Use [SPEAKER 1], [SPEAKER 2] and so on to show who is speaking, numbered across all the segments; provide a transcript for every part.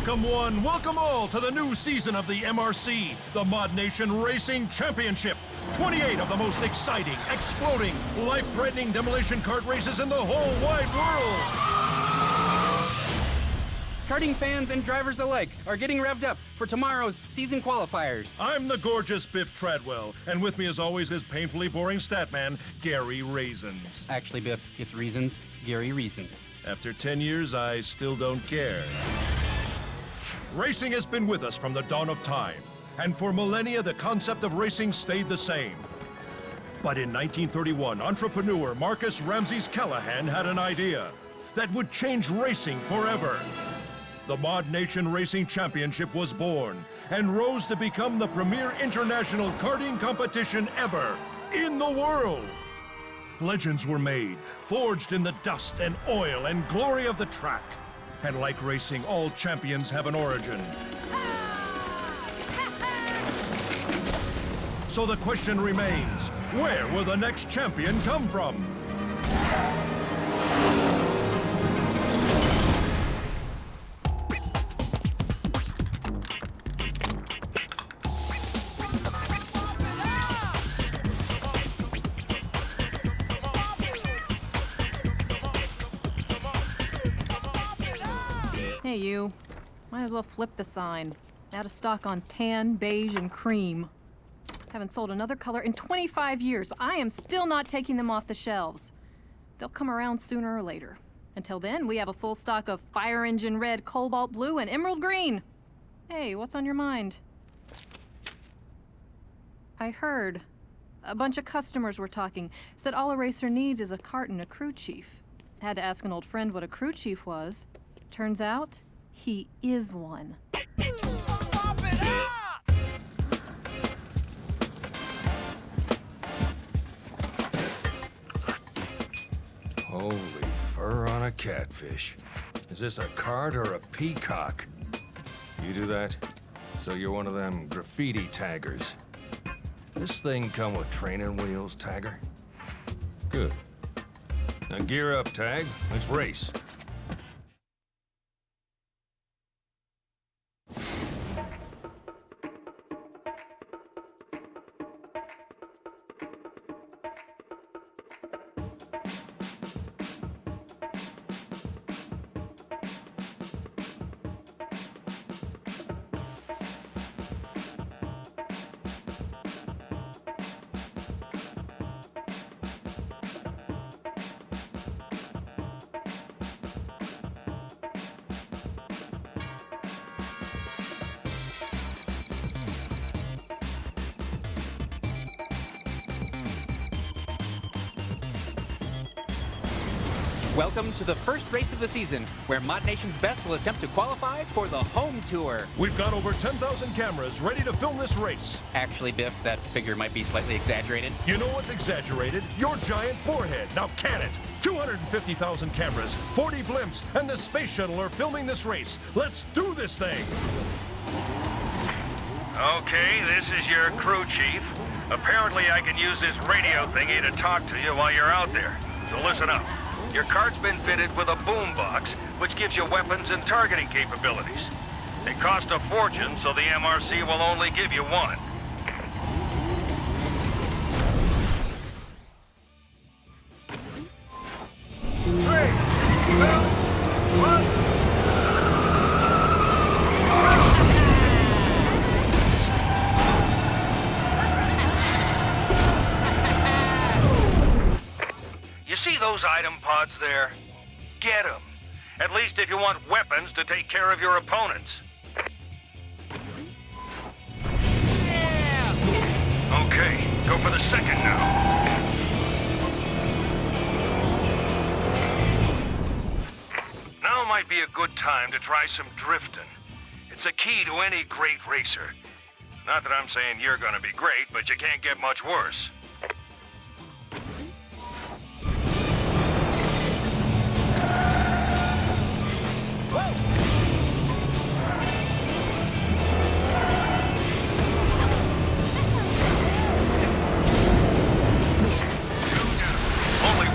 [SPEAKER 1] Welcome one, welcome all to the new season of the MRC, the ModNation Racing Championship. 28 of the most exciting, exploding, life-threatening demolition kart races in the whole wide world.
[SPEAKER 2] Karting fans and drivers alike are getting revved up for tomorrow's season qualifiers.
[SPEAKER 1] I'm the gorgeous Biff Treadwell, and with me as always is painfully boring statman, Gary Raisins.
[SPEAKER 2] Actually, Biff, it's Reasons, Gary Reasons.
[SPEAKER 1] After 10 years, I still don't care. Racing has been with us from the dawn of time, and for millennia the concept of racing stayed the same. But in 1931, entrepreneur Marcus Ramses Callahan had an idea that would change racing forever. The ModNation Racing Championship was born and rose to become the premier international karting competition ever in the world. Legends were made, forged in the dust and oil and glory of the track. And like racing, all champions have an origin. So the question remains, where will the next champion come from?
[SPEAKER 3] Hey, you. Might as well flip the sign. Out of stock on tan, beige, and cream. Haven't sold another color in 25 years, but I am still not taking them off the shelves. They'll come around sooner or later. Until then, we have a full stock of fire engine red, cobalt blue, and emerald green. Hey, what's on your mind? I heard. A bunch of customers were talking. Said all a racer needs is a cart and a crew chief. Had to ask an old friend what a crew chief was. Turns out, he is one.
[SPEAKER 4] Holy fur on a catfish. Is this a cart or a peacock? You do that? So you're one of them graffiti taggers. This thing come with training wheels, tagger? Good. Now gear up, Tag. Let's race.
[SPEAKER 2] Welcome to the first race of the season, where ModNation's best will attempt to qualify for the home tour.
[SPEAKER 1] We've got over 10,000 cameras ready to film this race.
[SPEAKER 2] Actually, Biff, that figure might be slightly exaggerated.
[SPEAKER 1] You know what's exaggerated? Your giant forehead. Now can it? 250,000 cameras, 40 blimps, and the space shuttle are filming this race. Let's do this thing.
[SPEAKER 5] Okay, this is your crew chief. Apparently I can use this radio thingy to talk to you while you're out there. So listen up. Your cart's been fitted with a boombox, which gives you weapons and targeting capabilities. They cost a fortune, so the MRC will only give you one. See those item pods there? Get them. At least if you want weapons to take care of your opponents. Yeah! Okay, go for the second now. Now might be a good time to try some drifting. It's a key to any great racer. Not that I'm saying you're gonna be great, but you can't get much worse.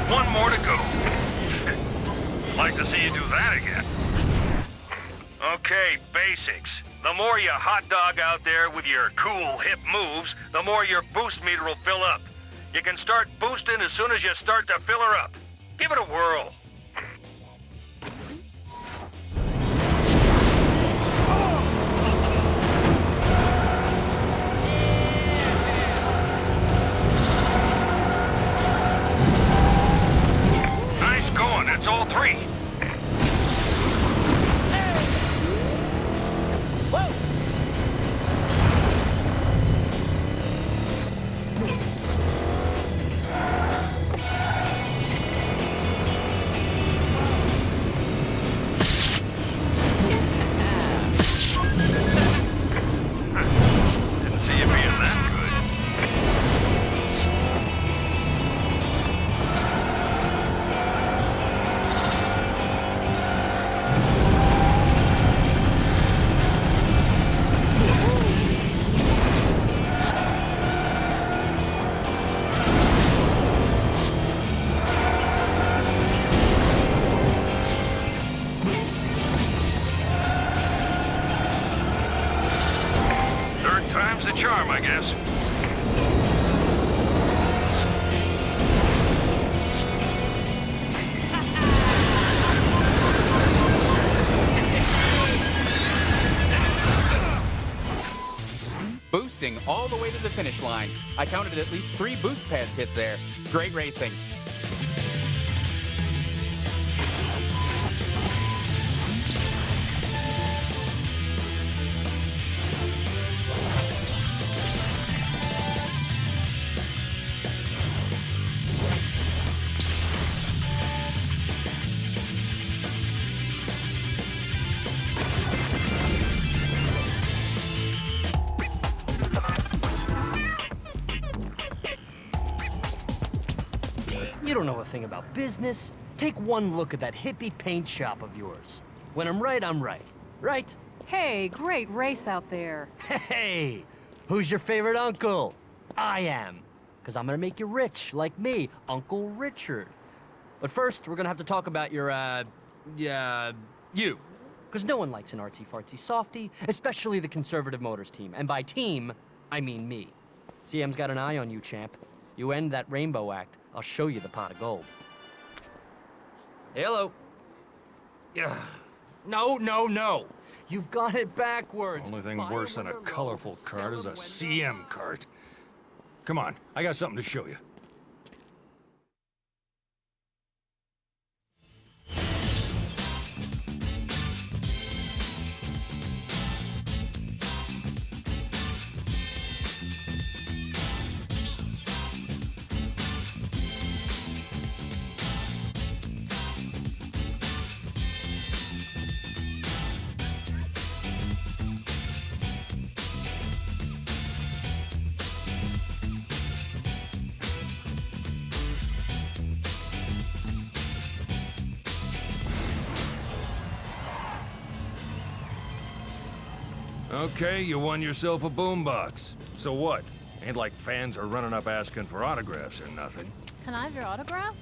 [SPEAKER 5] One more to go. Like to see you do that again. Okay. Okay, basics. The more you hot dog out there with your cool, hip moves, the more your boost meter will fill up. You can start boosting as soon as you start to fill her up. Give it a whirl. Nice going, it's all three. Didn't see you being that good. Third time's the charm, I guess.
[SPEAKER 2] Boosting all the way to the finish line. I counted at least 3 boost pads hit there. Great racing.
[SPEAKER 6] You don't know a thing about business. Take one look at that hippie paint shop of yours. When I'm right, I'm right. Right?
[SPEAKER 3] Hey, great race out there.
[SPEAKER 6] Hey, who's your favorite uncle? I am. Because I'm gonna make you rich, like me, Uncle Richard. But first, we're gonna have to talk about your, you. Because no one likes an artsy-fartsy softy, especially the Conservative Motors team. And by team, I mean me. CM's got an eye on you, champ. You end that rainbow act, I'll show you the pot of gold. Hello. Yeah. No, no, no. You've got it backwards.
[SPEAKER 4] Only thing
[SPEAKER 6] Buy
[SPEAKER 4] worse than a
[SPEAKER 6] another roll,
[SPEAKER 4] colorful
[SPEAKER 6] sell
[SPEAKER 4] cart is
[SPEAKER 6] them
[SPEAKER 4] a
[SPEAKER 6] when
[SPEAKER 4] CM cart. Come on, I got something to show you. Okay, you won yourself a boombox. So what? Ain't like fans are running up asking for autographs or nothing.
[SPEAKER 3] Can I have your autograph?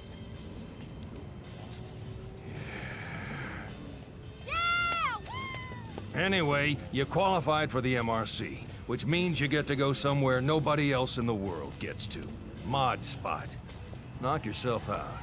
[SPEAKER 4] Anyway, you qualified for the MRC, which means you get to go somewhere nobody else in the world gets to. Mod Spot. Knock yourself out.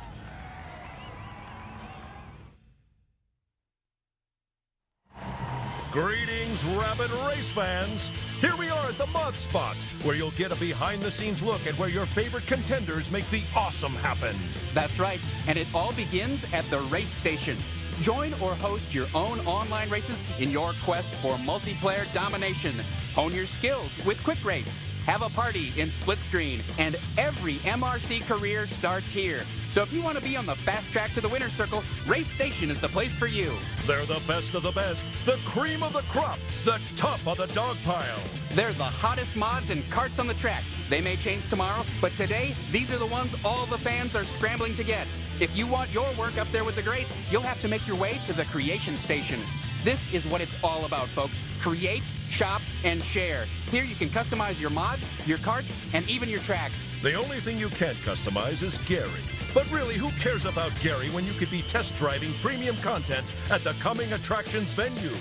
[SPEAKER 1] Greetings, rabid race fans! Here we are at the Mod Spot, where you'll get a behind-the-scenes look at where your favorite contenders make the awesome happen.
[SPEAKER 2] That's right, and it all begins at the race station. Join or host your own online races in your quest for multiplayer domination. Hone your skills with Quick Race. Have a party in Split Screen, and every MRC career starts here. So if you want to be on the fast track to the winner's circle, Race Station is the place for you.
[SPEAKER 1] They're the best of the best, the cream of the crop, the top of the dog pile.
[SPEAKER 2] They're the hottest mods and carts on the track. They may change tomorrow, but today, these are the ones all the fans are scrambling to get. If you want your work up there with the greats, you'll have to make your way to the Creation Station. This is what it's all about, folks. Create, shop, and share. Here you can customize your mods, your carts, and even your tracks.
[SPEAKER 1] The only thing you can't customize is Gary. But really, who cares about Gary when you could be test driving premium content at the coming attractions venue?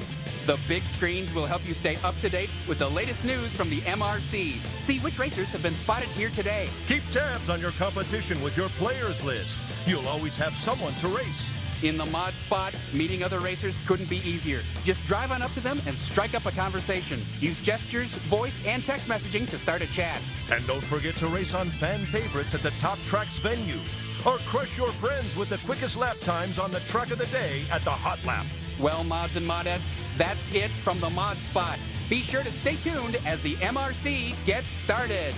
[SPEAKER 2] The big screens will help you stay up to date with the latest news from the MRC. See which racers have been spotted here today.
[SPEAKER 1] Keep tabs on your competition with your players list. You'll always have someone to race.
[SPEAKER 2] In the mod spot, meeting other racers couldn't be easier. Just drive on up to them and strike up a conversation. Use gestures, voice, and text messaging to start a chat.
[SPEAKER 1] And don't forget to race on fan favorites at the top tracks venue. Or crush your friends with the quickest lap times on the track of the day at the Hot Lap.
[SPEAKER 2] Well, mods and modettes, that's it from the mod spot. Be sure to stay tuned as the MRC gets started.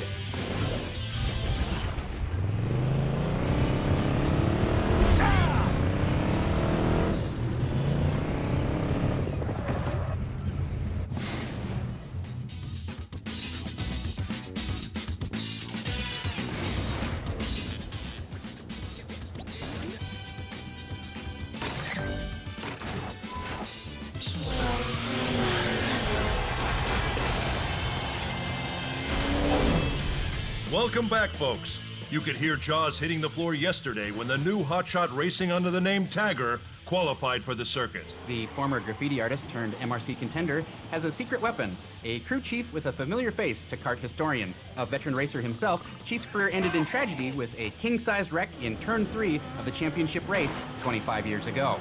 [SPEAKER 1] Welcome back, folks. You could hear Jaws hitting the floor yesterday when the new hotshot racing under the name Tagger qualified for the circuit.
[SPEAKER 2] The former graffiti artist turned MRC contender has a secret weapon, a crew chief with a familiar face to kart historians. A veteran racer himself, Chief's career ended in tragedy with a king-size wreck in turn 3 of the championship race 25 years ago.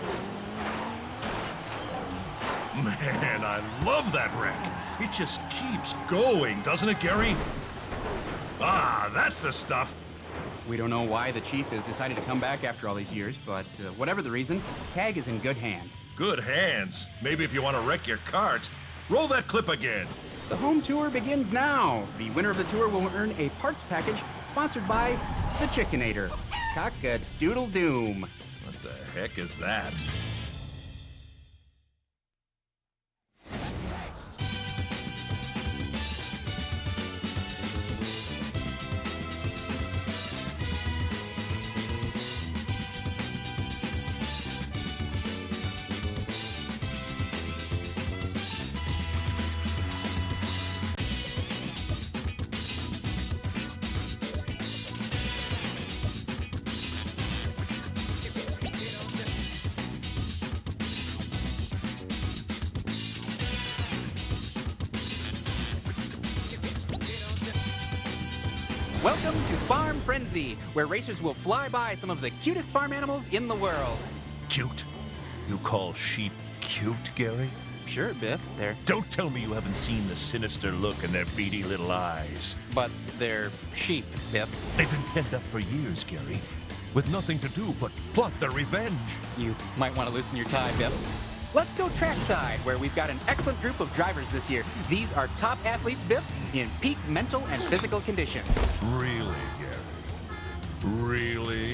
[SPEAKER 1] Man, I love that wreck. It just keeps going, doesn't it, Gary? Ah, that's the stuff.
[SPEAKER 2] We don't know why the Chief has decided to come back after all these years, but whatever the reason, Tag is in good hands.
[SPEAKER 1] Good hands. Maybe if you want to wreck your cart. Roll that clip again.
[SPEAKER 2] The home tour begins now. The winner of the tour will earn a parts package sponsored by the Chickinator. Cock-a-doodle-doom.
[SPEAKER 1] What the heck is that?
[SPEAKER 2] Welcome to Farm Frenzy, where racers will fly by some of the cutest farm animals in the world.
[SPEAKER 1] Cute? You call sheep cute, Gary?
[SPEAKER 2] Sure, Biff, they're...
[SPEAKER 1] Don't tell me you haven't seen the sinister look in their beady little eyes.
[SPEAKER 2] But they're sheep, Biff.
[SPEAKER 1] They've been penned up for years, Gary, with nothing to do but plot their revenge.
[SPEAKER 2] You might want to loosen your tie, Biff. Let's go trackside, where we've got an excellent group of drivers this year. These are top athletes, Biff, in peak mental and physical condition.
[SPEAKER 1] Really, Gary? Really?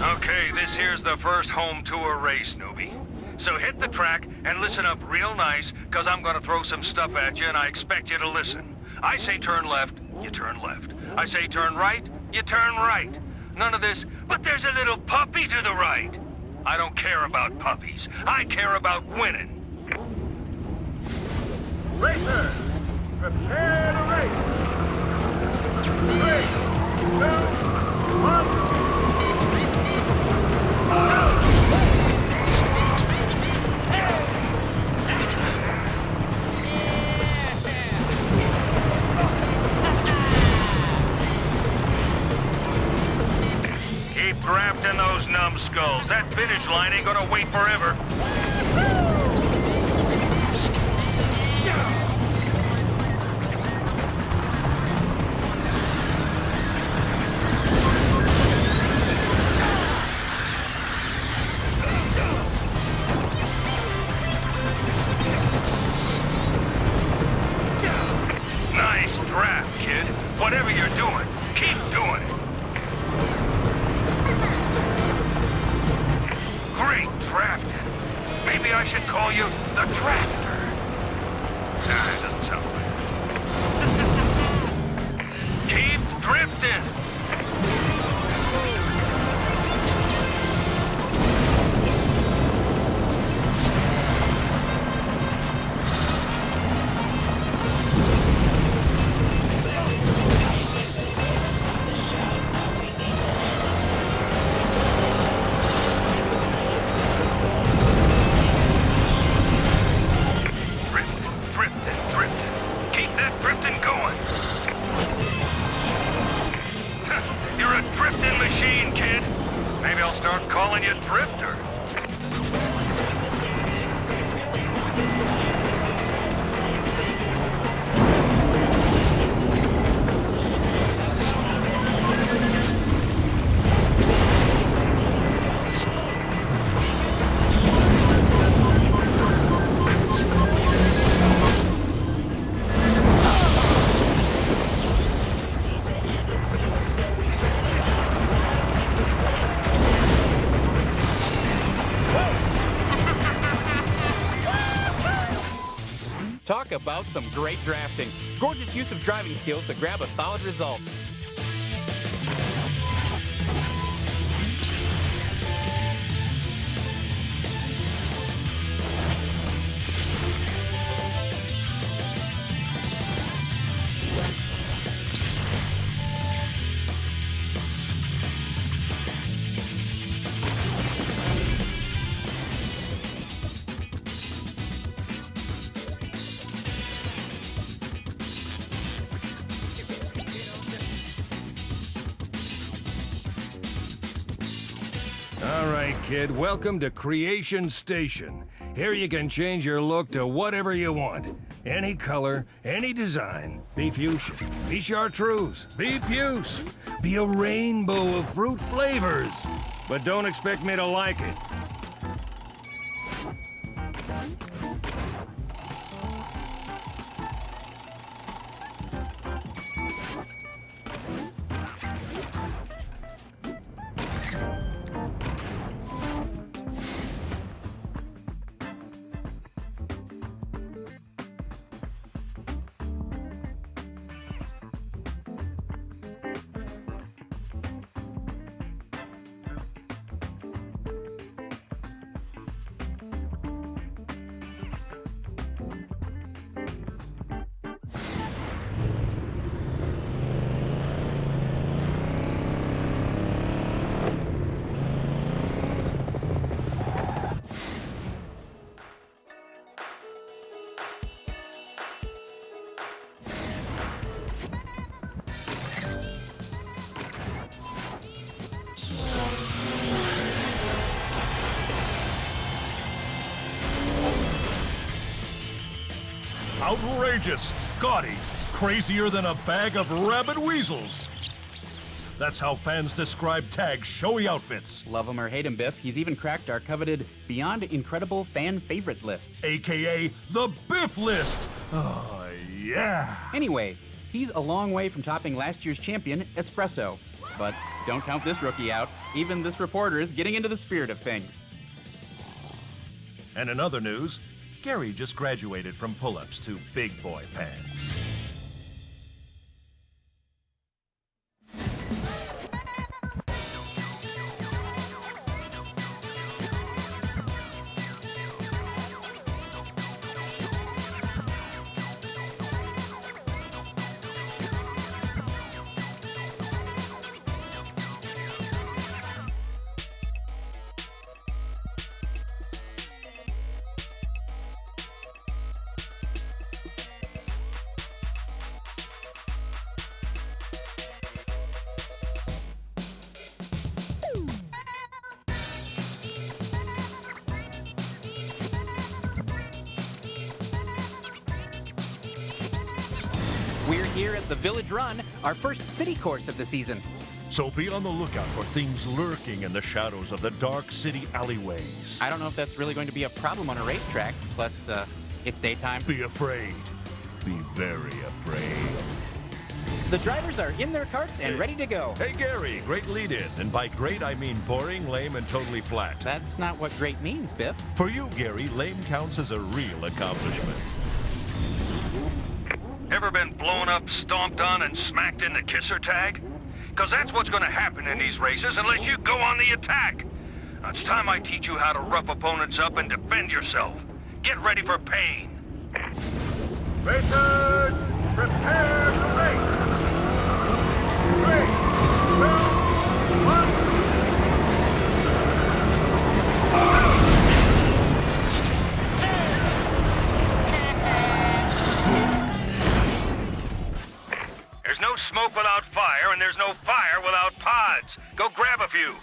[SPEAKER 5] Okay, this here's the first home tour race, newbie. So hit the track and listen up real nice, because I'm going to throw some stuff at you and I expect you to listen. I say turn left, you turn left. I say turn right, you turn right. None of this, but there's a little puppy to the right. I don't care about puppies. I care about winning. Racers, prepare to race. 3, 2, 1. Keep drafting those numbskulls. That finish line ain't gonna wait forever. Nice draft, kid. Whatever you're doing, keep doing it. Great drafting. Maybe I should call you the Drafter. Nah, it doesn't sound right. Keep drifting. drifting machine, kid. Maybe I'll start calling you Drifter.
[SPEAKER 2] Talk about some great drafting. Gorgeous use of driving skills to grab a solid result.
[SPEAKER 4] All right, kid, welcome to Creation Station. Here you can change your look to whatever you want. Any color, any design. Be fuchsia, be chartreuse, be puce, be a rainbow of fruit flavors. But don't expect me to like it.
[SPEAKER 1] Outrageous, gaudy, crazier than a bag of rabid weasels. That's how fans describe Tag's showy outfits.
[SPEAKER 2] Love him or hate him, Biff, he's even cracked our coveted Beyond Incredible fan favorite list.
[SPEAKER 1] AKA the Biff List. Oh, yeah.
[SPEAKER 2] Anyway, he's a long way from topping last year's champion, Espresso. But don't count this rookie out. Even this reporter is getting into the spirit of things.
[SPEAKER 1] And in other news, Gary just graduated from pull-ups to big boy pants.
[SPEAKER 2] We're here at the Village Run, our first city course of the season.
[SPEAKER 1] So be on the lookout for things lurking in the shadows of the dark city alleyways.
[SPEAKER 2] I don't know if that's really going to be a problem on a racetrack. Plus, it's daytime.
[SPEAKER 1] Be afraid. Be very afraid.
[SPEAKER 2] The drivers are in their carts and ready to go.
[SPEAKER 1] Hey, Gary, great lead-in. And by great, I mean boring, lame, and totally flat.
[SPEAKER 2] That's not what great means, Biff.
[SPEAKER 1] For you, Gary, lame counts as a real accomplishment.
[SPEAKER 5] Ever been blown up, stomped on, and smacked in the kisser tag? Because that's what's going to happen in these races unless you go on the attack. Now, it's time I teach you how to rough opponents up and defend yourself. Get ready for pain. Racers, prepare to race. 3, 2, 1. There's no smoke without without fire, and there's no fire without pods. Go grab a few.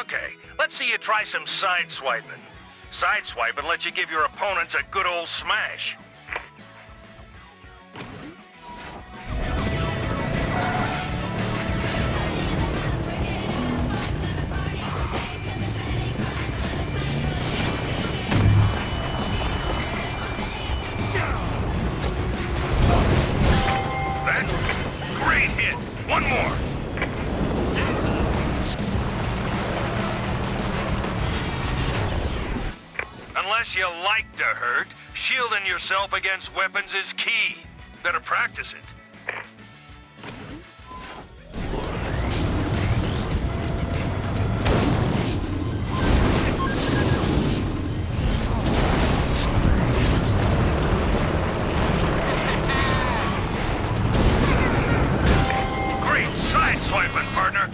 [SPEAKER 5] Okay, let's see you try some sideswiping. Sideswiping lets you give your opponents a good old smash. That's a great hit. One more. Unless you like to hurt, shielding yourself against weapons is key. Better practice it. Great sideswiping, partner.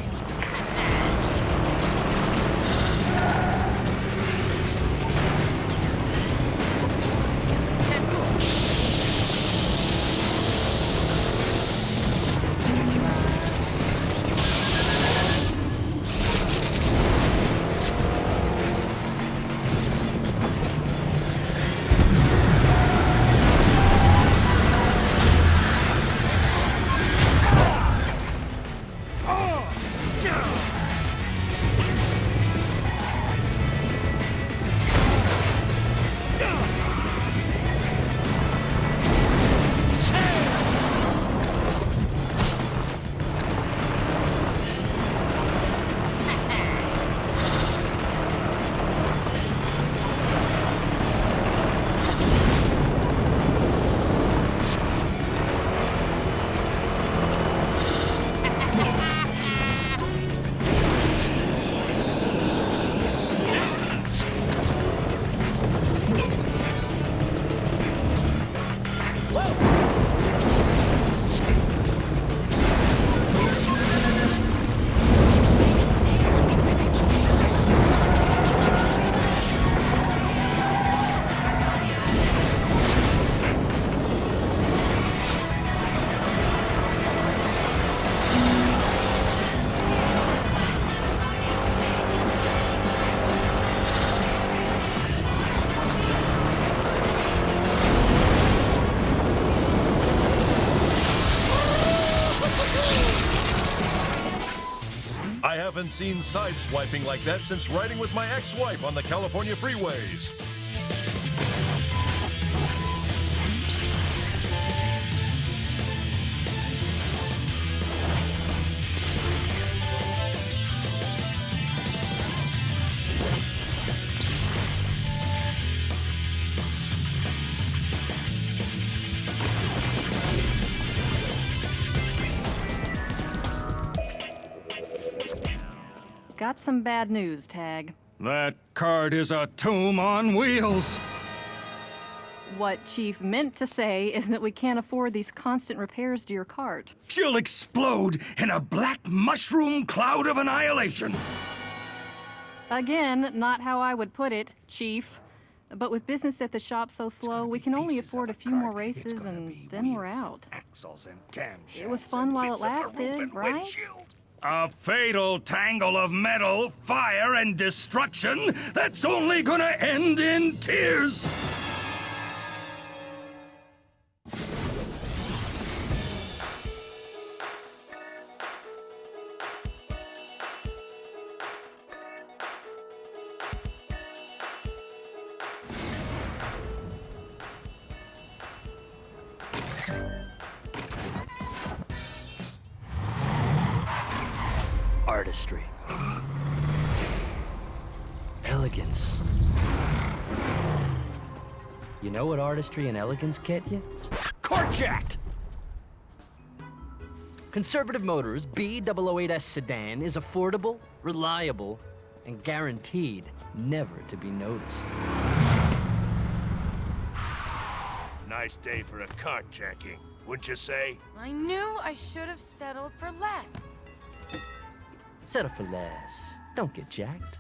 [SPEAKER 1] I haven't seen sideswiping like that since riding with my ex-wife on the California freeways.
[SPEAKER 3] Got some bad news, Tag.
[SPEAKER 4] That cart is a tomb on wheels.
[SPEAKER 3] What Chief meant to say is that we can't afford these constant repairs to your cart.
[SPEAKER 4] She'll explode in a black mushroom cloud of annihilation.
[SPEAKER 3] Again, not how I would put it, Chief. But with business at the shop so slow, we can only afford a few more races and then we're out.
[SPEAKER 4] Axles and camshafts.
[SPEAKER 3] It was fun while it lasted, right?
[SPEAKER 4] A fatal tangle of metal, fire, and destruction that's only gonna end in tears.
[SPEAKER 6] Artistry. Elegance. You know what artistry and elegance get you? Carjacked! Conservative Motors B008S sedan is affordable, reliable, and guaranteed never to be noticed.
[SPEAKER 7] Nice day for a carjacking, wouldn't you say?
[SPEAKER 8] I knew I should have settled for less.
[SPEAKER 6] settle for less. Don't get jacked.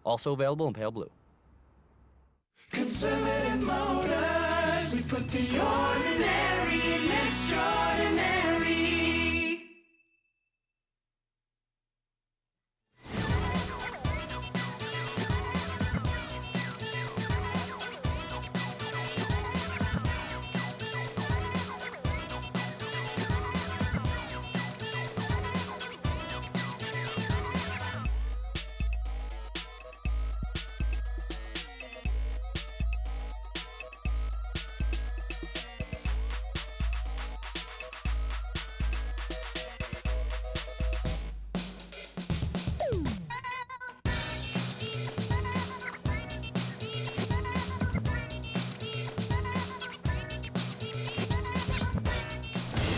[SPEAKER 6] Also available in pale blue.
[SPEAKER 8] Conservative Motors, we put the ordinary in extraordinary.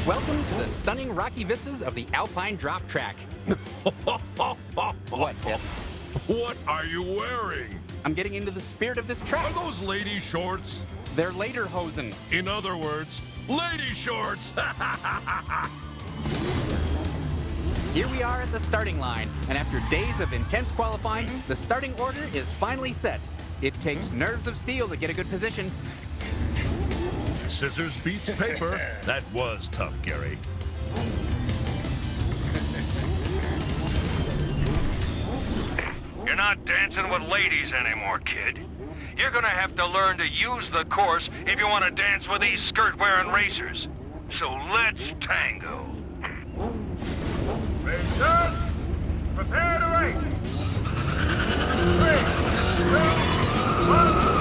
[SPEAKER 2] Welcome to the stunning rocky vistas of the Alpine Drop Track. What, Biff?
[SPEAKER 1] What are you wearing?
[SPEAKER 2] I'm getting into the spirit of this
[SPEAKER 1] Are
[SPEAKER 2] track.
[SPEAKER 1] those lady shorts?
[SPEAKER 2] They're lederhosen.
[SPEAKER 1] In other words, lady shorts!
[SPEAKER 2] Here we are at the starting line, and after days of intense qualifying, the starting order is finally set. It takes nerves of steel to get a good position.
[SPEAKER 1] Scissors beats paper. That was tough, Gary.
[SPEAKER 5] You're not dancing with ladies anymore, kid. You're gonna have to learn to use the course if you want to dance with these skirt-wearing racers. So let's tango. Racers, prepare to race. 3, 2, 1, go!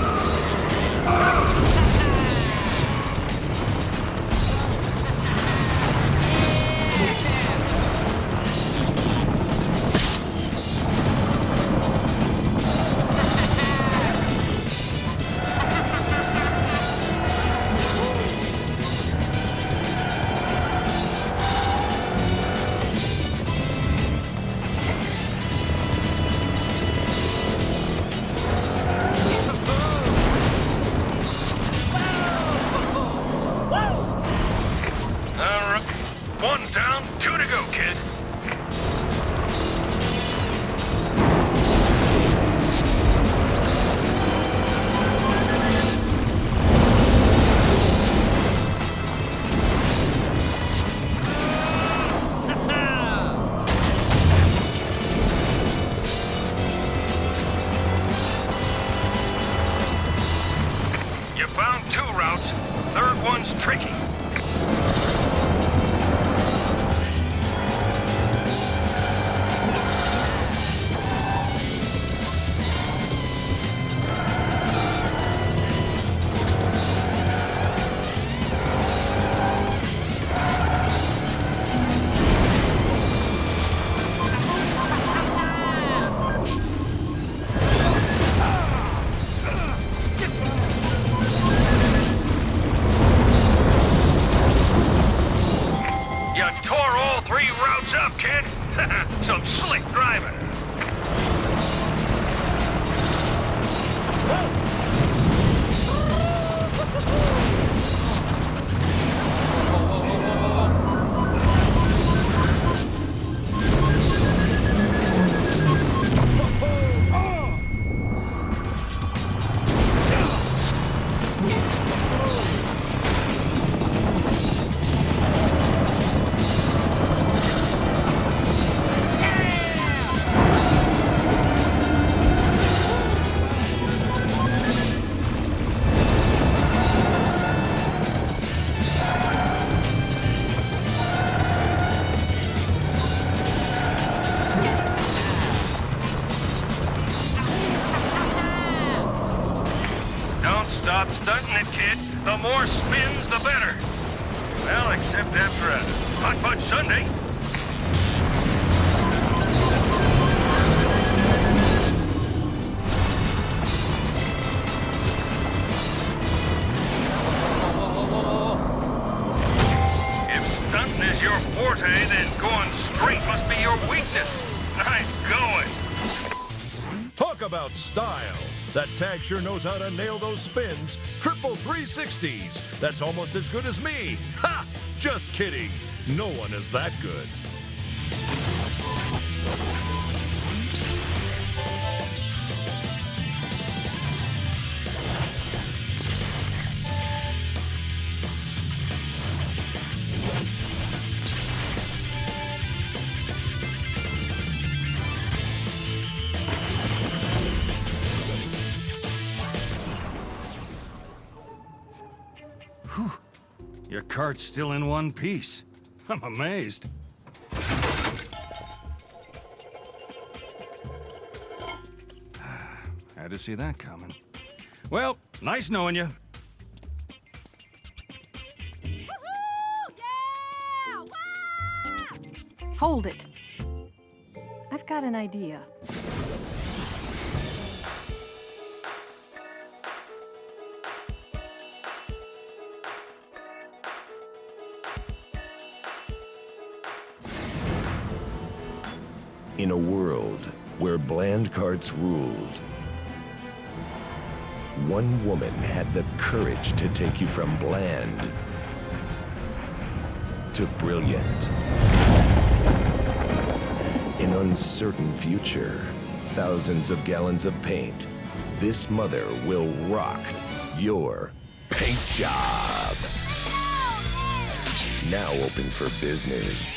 [SPEAKER 5] One down, 2 to go, kid. You found 2 routes. Third one's tricky. You tore all 3 routes up, kid. Some slick driving. Don't stop stunting it, kid. The more spins, the better. Well, except after a hot fudge sundae. If stunting is your forte, then going straight must be your weakness. Nice going.
[SPEAKER 1] Talk about style. That tag sure knows how to nail those spins. Triple 360s. That's almost as good as me. Ha! Just kidding. No one is that good.
[SPEAKER 4] Your cart's still in one piece. I'm amazed. Had to see that coming. Well, nice knowing you.
[SPEAKER 3] Hold it. I've got an idea.
[SPEAKER 9] In a world where bland carts ruled, one woman had the courage to take you from bland to brilliant. In uncertain future, thousands of gallons of paint, this mother will rock your paint job. Now open for business.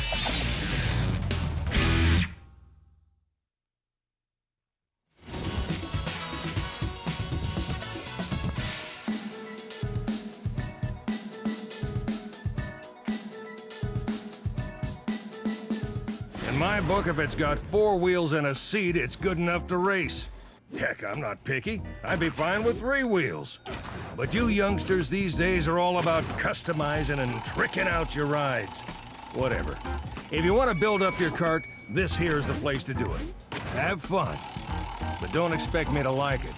[SPEAKER 4] In my book, if it's got 4 wheels and a seat, it's good enough to race. Heck, I'm not picky. I'd be fine with 3 wheels. But you youngsters these days are all about customizing and tricking out your rides. Whatever. If you want to build up your cart, this here's the place to do it. Have fun. But don't expect me to like it.